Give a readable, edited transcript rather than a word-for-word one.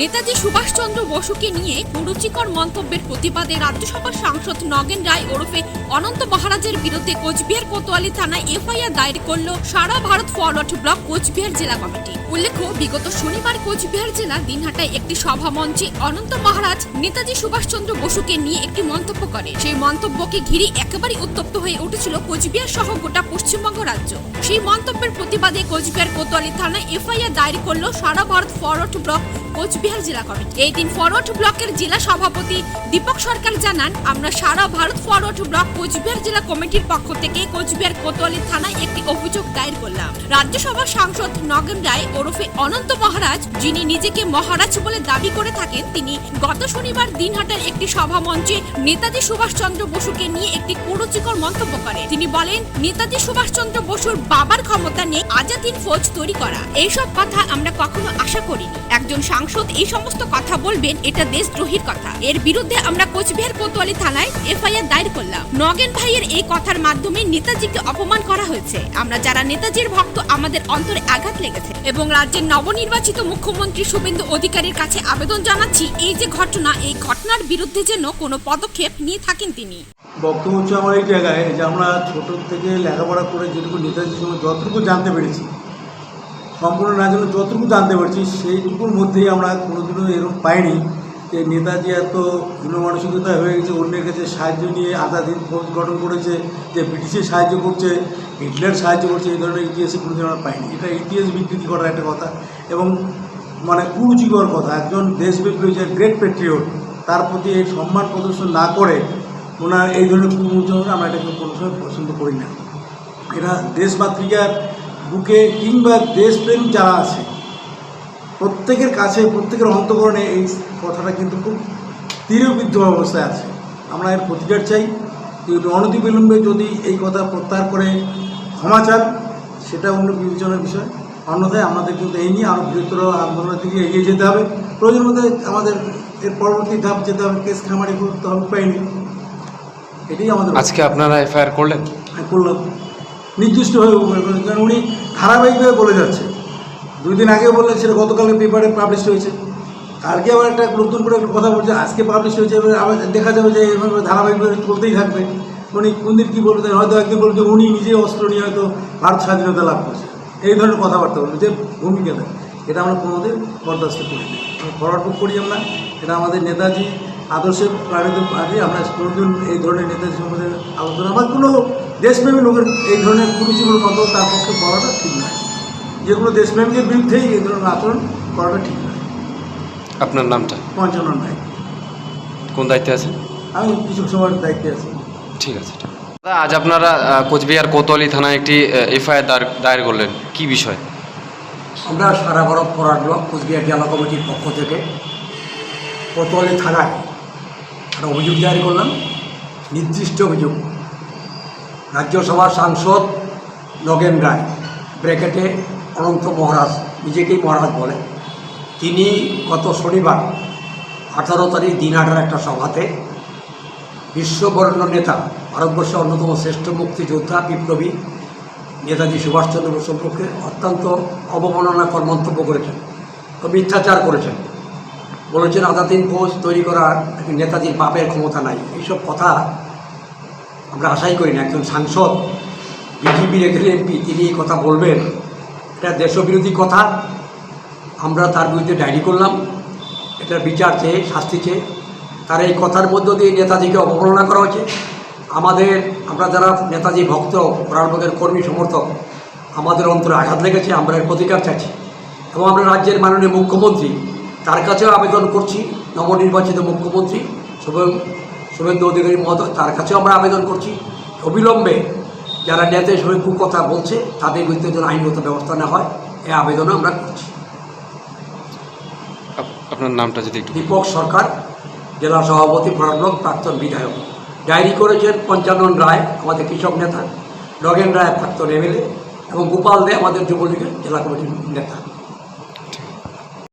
নেতাজি সুভাষচন্দ্র বসুকে নিয়ে কুরুচিকর মন্তব্যের প্রতিবাদে রাজ্যসভার সাংসদ নগেন রায় ওরফে অনন্ত মহারাজের বিরুদ্ধে কোচবিহার কোতোয়ালি থানায় এফআইআর দায়ের করল সারা ভারত ফরওয়ার্ড ব্লক কোচবিহার জেলা কমিটি। উল্লেখ্য, বিগত শনিবার কোচবিহার জেলা দিনহাটায় একটি সভা মঞ্চে অনন্ত মহারাজ নেতাজি সুভাষচন্দ্র বসুকে নিয়ে একটি মন্তব্য করে। সেই মন্তব্যকে ঘিরে একেবারে উত্তপ্ত হয়ে উঠেছিল কোচবিহার সহ গোটা পশ্চিমবঙ্গ রাজ্য। সেই মন্তব্যের প্রতিবাদে কোচবিহার কোতোয়ালি থানায় এফআইআর দায়ের করল সারা ভারত ফরওয়ার্ড ব্লক কোচবিহার জেলা কমিটি। এই দিন ফরওয়ার্ড ব্লকের জেলা সভাপতি দীপক সরকার জানান, আমরা সারা ভারত ফরওয়ার্ড ব্লক কোচবিহার জেলা কমিটির পক্ষ থেকে কোচবিহার কোতোয়ালি থানায় একটি অভিযোগ দায়ের করলাম। রাজ্যসভার সাংসদ নগেন রায় ওরফে অনন্ত মহারাজ, যিনি নিজেকে মহারাজ বলে দাবি করে থাকেন, তিনি গত শনিবার দিনহাটার একটি সভা মঞ্চে নেতাজি সুভাষচন্দ্র বসুকে নিয়ে একটি কুরুচিকর মন্তব্য করেন। তিনি বলেন, নেতাজি সুভাষচন্দ্র বসুর বাবার ক্ষমতা নেই আজাদ হিন্দ ফৌজ তৈরি করা। এইসব কথা আমরা কখনো আশা করিনি। একজন সাংসদ এই সমস্ত কথা বলবেন, এটা দেশদ্রোহীর কথা। এর বিরুদ্ধে আমরা কোচবিহার কোতোয়ালি থানায় এফআইআর দায়ের করলাম। নগেন ভাইয়ের এই কথার মাধ্যমে নেতাজিকে অপমান করা হয়েছে। আমরা যারা নেতাজির ভক্ত, আমাদের অন্তরে আঘাত লেগেছে এবং রাজ্যের নবনির্বাচিত মুখ্যমন্ত্রী শুভেন্দু অধিকারীর কাছে আবেদন জানাচ্ছি, এই যে ঘটনা, এই ঘটনার বিরুদ্ধে যেন কোনো পদক্ষেপ নিয়ে থাকেন তিনি। বক্তব্য হচ্ছে আমার এই জায়গায় যে আমরা ছোট থেকে লেখাপড়া করে যেটুকু নেতাজির সঙ্গে যতটুকু জানতে পেরেছি, সম্পূর্ণ না জানলে যতটুকু জানতে পারছি, সেইটুকুর মধ্যেই আমরা কোনোদিনও এরকম পাইনি যে নেতাজি এত হীনমানসিকতা হয়ে গেছে, অন্যের কাছে সাহায্য নিয়ে আজাদ হিন্দ ফৌজ গঠন করেছে, যে ব্রিটিশের সাহায্য করছে, হিটলার সাহায্য করছে, এই ধরনের ইতিহাসে কোনোদিন আমরা পাইনি। এটা ইতিহাস বিকৃতি করার একটা কথা এবং মানে কুরুচিকর কথা। একজন দেশব্যাপী যে গ্রেট পেট্রিয়ট, তার প্রতি এই সম্মান প্রদর্শন না করে ওনার এই ধরনের কুমুচনা আমরা এটাকে কোনো সময় পছন্দ করি না। এটা দেশমাতৃকার বুকে কিংবা দেশপ্রেম যারা আছে প্রত্যেকের কাছে, প্রত্যেকের অন্তঃকরণে এই কথাটা কিন্তু খুব তীরবিদ্ধ অবস্থায় আছে। আমরা এর প্রতিকার চাই। কিন্তু অনতিবিলম্বে যদি এই কথা প্রত্যাহার করে ক্ষমা চান, সেটা অন্য বিবেচনার বিষয়। অন্যথায় আমাদের কিন্তু এই নিয়ে আরও বৃহত্তর আন্দোলনের দিকে এগিয়ে যেতে হবে। প্রয়োজন মধ্যে আমাদের এর পরবর্তী ধাপ যেতে হবে, কেস খামারি করতে হবে, পাইনি। এটাই আমাদের। আজকে আপনারা এফআইআর করলেন? করলাম নির্দিষ্টভাবে, কারণ উনি ধারাবাহিকভাবে বলে যাচ্ছে। 2 দিন আগে বললেন, সেটা গতকালকে পেপারে পাবলিশ হয়েছে। কালকে আবার একটা নতুন করে কথা বলছে, আজকে পাবলিশ হয়েছে। আবার দেখা যাবে যে এভাবে ধারাবাহিকভাবে চলতেই থাকবে। উনি কোন দিন কী বলবেন, হয়তো একদিন বলবেন যে উনি নিজে অস্ত্র নিয়ে হয়তো ভারত স্বাধীনতা লাভ করছে, এই ধরনের কথাবার্তা বলবেন, যে ভূমিকা দেয়। এটা আমরা কোনোদিন বরদাস্ত করি না, ফরওয়ার্ড করি আমরা। এটা আমাদের নেতাজি আদর্শের প্রাণিত আগে আমরা কোনোদিন এই ধরনের নেতাজি সম্বন্ধে আলোচনা বা কোনো দেশপ্রেমী লোকের এই ধরনের কুরুচিকর কথা তার পক্ষে বলাটা ঠিক নয়। যে কোনো দেশপ্রেমীদের বিরুদ্ধেই এই ধরনের আচরণ করাটা ঠিক নয়। আপনার নামটা? পঞ্চানন ভাই। কোন দায়িত্বে আছেন? আমি কিছু সময়ের দায়িত্বে আছি। ঠিক আছে। আজ আপনারা কোচবিহার কোতোয়ালি থানায় একটি এফআইআর দায়ের করলেন, কি বিষয়? আমরা সারা ভারত ফরওয়ার্ড ব্লক কোচবিহার জেলা কমিটির পক্ষ থেকে কোতোয়ালি থানায় একটা অভিযোগ দায়ের করলাম। নির্দিষ্ট অভিযোগ, রাজ্যসভার সাংসদ নগেন রায়, ব্র্যাকেটে অনন্ত মহারাজ, নিজেকেই মহারাজ বলে, তিনি গত শনিবার 18 তারিখ দিনহাটার একটা সভাতে বিশ্ববরেণ্য নেতা, ভারতবর্ষের অন্যতম শ্রেষ্ঠ মুক্তিযোদ্ধা বিপ্লবী নেতাজি সুভাষচন্দ্র বসু সম্পর্কে অত্যন্ত অবমাননাকর মন্তব্য করেছেন, তো মিথ্যাচার করেছেন। বলেছেন আজাদ হিন্দ ফৌজ তৈরি করার নেতাজির বাপের ক্ষমতা নাই। এইসব কথা আমরা আশাই করি না। একজন সাংসদ, বিজেপির একজন এমপি, তিনি এই কথা বলবেন, এটা দেশবিরোধী কথা। আমরা তার বিরুদ্ধে ডায়েরি করলাম, এটার বিচার চেয়ে, শাস্তি চেয়ে। তার এই কথার মধ্য দিয়ে নেতাজিকে অবমাননা করা হয়েছে। আমরা যারা নেতাজি ভক্ত, ফরওয়ার্ডের কর্মী সমর্থক, আমাদের অন্তরে আঘাত লেগেছে। আমরা এর প্রতিকার চাইছি এবং আমরা রাজ্যের মাননীয় মুখ্যমন্ত্রী, তার কাছেও আবেদন করছি, নবনির্বাচিত মুখ্যমন্ত্রী শুভেন্দু অধিকারী মহোদয়, তার কাছেও আমরা আবেদন করছি, অবিলম্বে যারা নেতা হিসেবে কুকথা বলছে তাদের বিরুদ্ধে যেন আইনগত ব্যবস্থা নেওয়া হয়, এই আবেদনও আমরা করছি। আপনার নামটা যদি? দীপক সরকার, জেলা সভাপতি ফরওয়ার্ড ব্লক, প্রাক্তন বিধায়ক। ডায়েরি করেছেন পঞ্চানন রায়, আমাদের কৃষক নেতা, নগেন রায় প্রাক্তন এমএলএ, এবং গোপাল দে আমাদের যুবলীগের জেলা কমিটির নেতা।